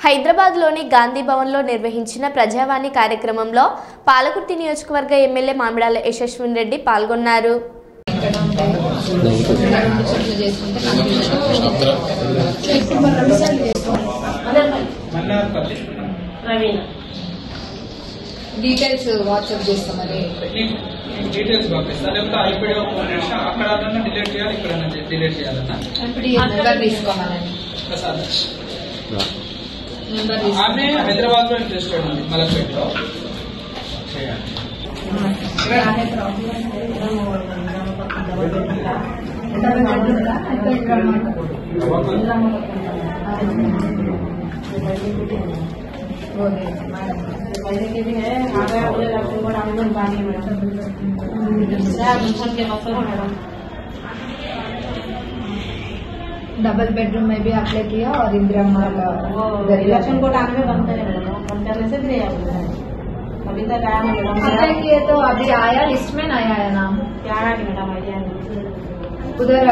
హైదరాబాద్లోని గాంధీ భవన్లో నిర్వహించిన ప్రజావాణి కార్యక్రమంలో పాలకుర్తి నియోజకవర్గ ఎమ్మెల్యే మామిడాల యశస్విన్ రెడ్డి పాల్గొన్నారు. డీటెయిల్స్ వాట్సాప్ చేస్తామని డీటెయిల్స్ పంపిస్తాను. లేకపోతే ఐపీడీ అక్కడ డిలీట్ చేయాలి, ఇక్కడ డిలీట్ చేయాలన్నా నెంబర్ తీసుకోవాలని. ఆమె హైదరాబాద్ లో ఇంట్రెస్టెడ్ ఉంది, మలక్పేటలో చేయాలి. डबल बेडरूम में भी अप्लाई किया और इंदिरा इलेक्शन को टाइम में बनते हैं मैडम, बन करने से भी अभी तक आया मैडम। अप्लाई किए तो अभी आया, लिस्ट में नहीं आया नाम। क्या आया कि मैडम आइडिया उधर